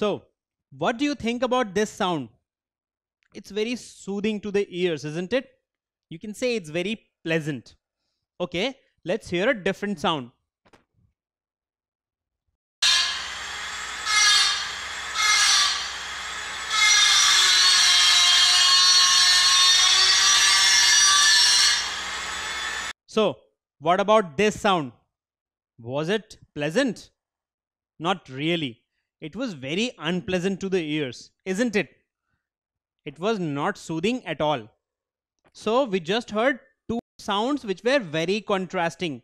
So, what do you think about this sound? It's very soothing to the ears, isn't it? You can say it's very pleasant. Okay, let's hear a different sound. So, what about this sound? Was it pleasant? Not really. It was very unpleasant to the ears, isn't it? It was not soothing at all. So, we just heard two sounds which were very contrasting.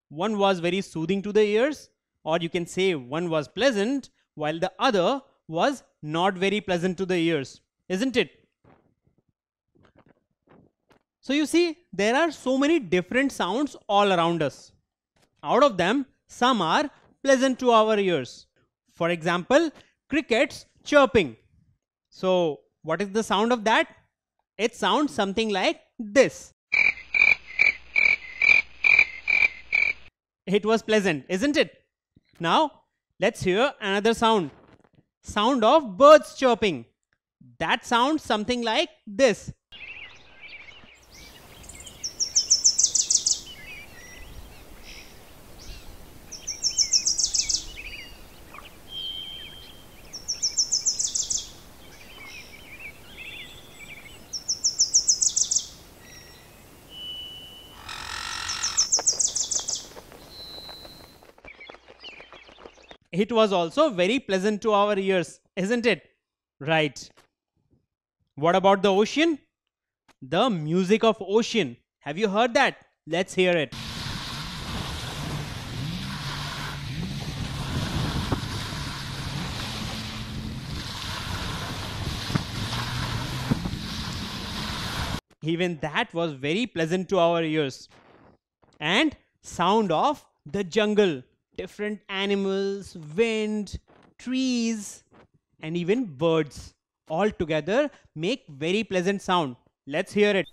One was very soothing to the ears, or you can say one was pleasant, while the other was not very pleasant to the ears, isn't it? So you see, there are so many different sounds all around us. Out of them, some are pleasant to our ears. For example, crickets chirping. So what is the sound of that? It sounds something like this. It was pleasant, isn't it? Now, let's hear another sound. Sound of birds chirping. That sounds something like this. It was also very pleasant to our ears, isn't it? Right. What about the ocean? The music of ocean. Have you heard that? Let's hear it. Even that was very pleasant to our ears. And sound of the jungle. Different animals, wind, trees, and even birds all together make very pleasant sound. Let's hear it.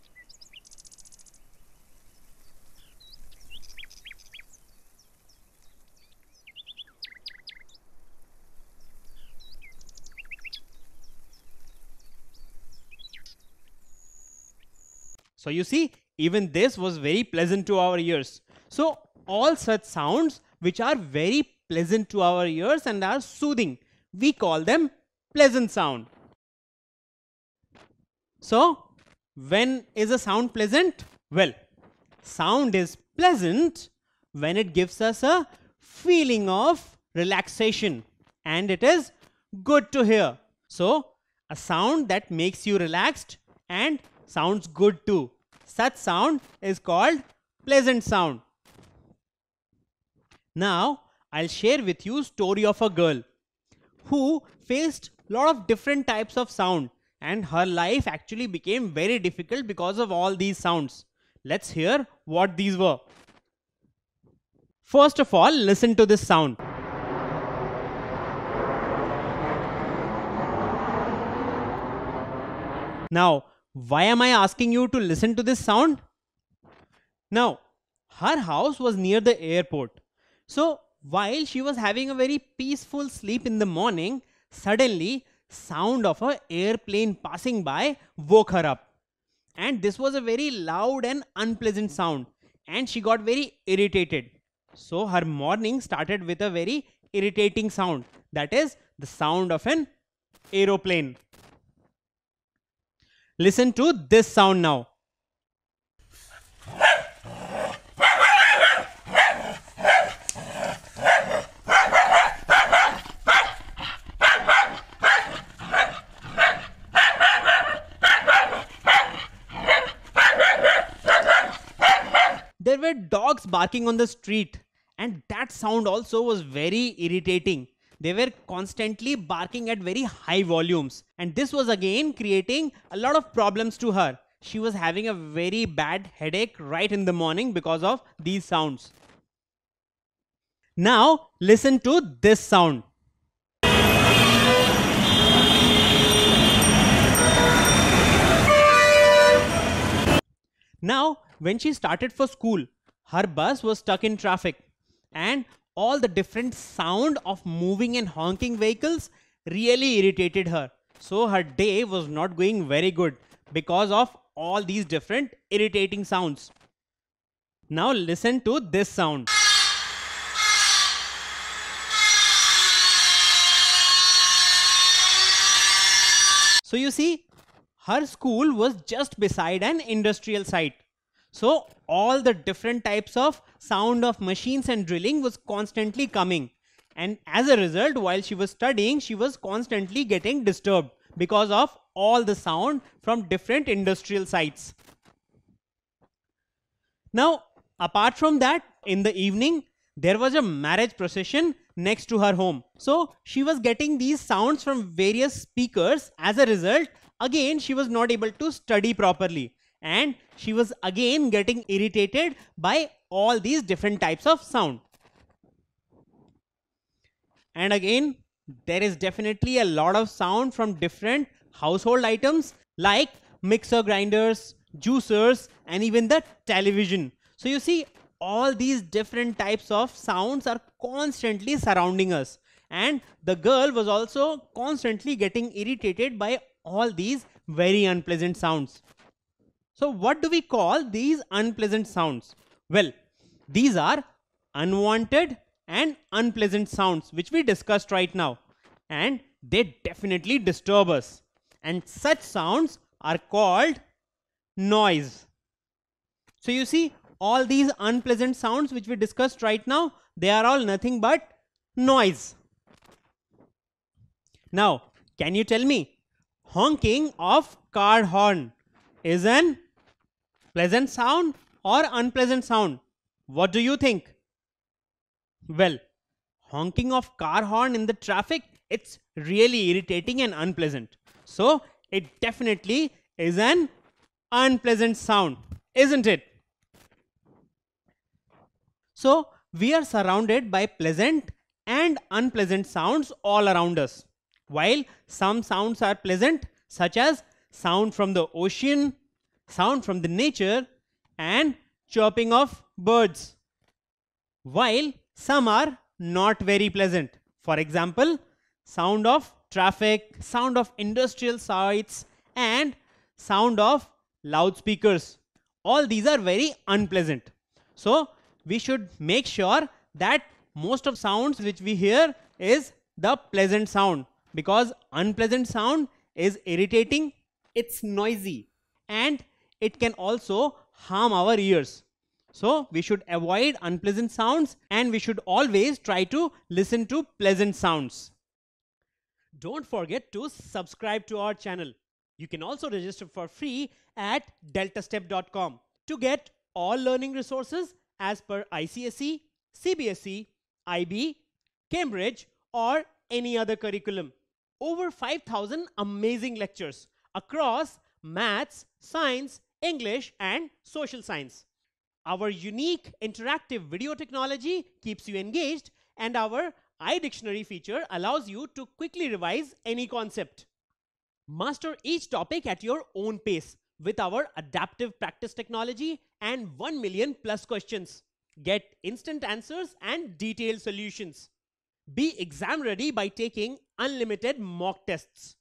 So you see, even this was very pleasant to our ears. So all such sounds which are very pleasant to our ears and are soothing, we call them pleasant sound. So when is a sound pleasant? Well, sound is pleasant when it gives us a feeling of relaxation and it is good to hear. So a sound that makes you relaxed and sounds good too. Such sound is called pleasant sound. Now, I'll share with you story of a girl who faced lot of different types of sound and her life actually became very difficult because of all these sounds. Let's hear what these were. First of all, listen to this sound. Now, why am I asking you to listen to this sound? Now, her house was near the airport. So, while she was having a very peaceful sleep in the morning, suddenly sound of an airplane passing by woke her up. And this was a very loud and unpleasant sound. And she got very irritated. So, her morning started with a very irritating sound. That is the sound of an aeroplane. Listen to this sound now. There were dogs barking on the street, and that sound also was very irritating. They were constantly barking at very high volumes, and this was again creating a lot of problems to her. She was having a very bad headache right in the morning because of these sounds. Now listen to this sound. Now, when she started for school, her bus was stuck in traffic and all the different sound of moving and honking vehicles really irritated her. So her day was not going very good because of all these different irritating sounds. Now listen to this sound. So you see, her school was just beside an industrial site. So all the different types of sound of machines and drilling was constantly coming. And as a result, while she was studying, she was constantly getting disturbed because of all the sound from different industrial sites. Now, apart from that, in the evening, there was a marriage procession next to her home. So she was getting these sounds from various speakers. As a result, again, she was not able to study properly. And she was again getting irritated by all these different types of sound. And again, there is definitely a lot of sound from different household items like mixer grinders, juicers, and even the television. So you see, all these different types of sounds are constantly surrounding us. And the girl was also constantly getting irritated by all these very unpleasant sounds. So what do we call these unpleasant sounds? Well, these are unwanted and unpleasant sounds which we discussed right now, and they definitely disturb us. And such sounds are called noise. So you see, all these unpleasant sounds which we discussed right now, they are all nothing but noise. Now, can you tell me, honking of car horn is an pleasant sound or unpleasant sound? What do you think? Well, honking of car horn in the traffic, it's really irritating and unpleasant. So it definitely is an unpleasant sound, isn't it? So we are surrounded by pleasant and unpleasant sounds all around us. While some sounds are pleasant, such as sound from the ocean, sound from the nature, and chirping of birds. While some are not very pleasant. For example, sound of traffic, sound of industrial sites, and sound of loudspeakers. All these are very unpleasant. So we should make sure that most of sounds which we hear is the pleasant sound, because unpleasant sound is irritating, it's noisy, and it can also harm our ears. So we should avoid unpleasant sounds and we should always try to listen to pleasant sounds. Don't forget to subscribe to our channel. You can also register for free at deltastep.com to get all learning resources as per ICSE, CBSE, IB, Cambridge, or any other curriculum. Over 5,000 amazing lectures across maths, science, English, and social science. Our unique interactive video technology keeps you engaged, and our iDictionary feature allows you to quickly revise any concept. Master each topic at your own pace with our adaptive practice technology and 1 million plus questions. Get instant answers and detailed solutions. Be exam ready by taking unlimited mock tests,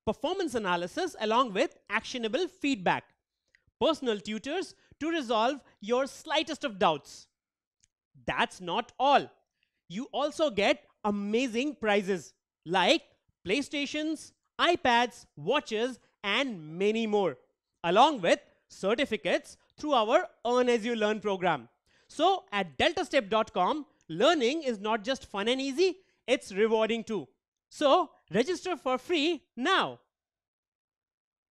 performance analysis along with actionable feedback, personal tutors to resolve your slightest of doubts. That's not all. You also get amazing prizes like PlayStations, iPads, watches, and many more, along with certificates through our Earn As You Learn program. So at deltastep.com, learning is not just fun and easy, it's rewarding too. So register for free now.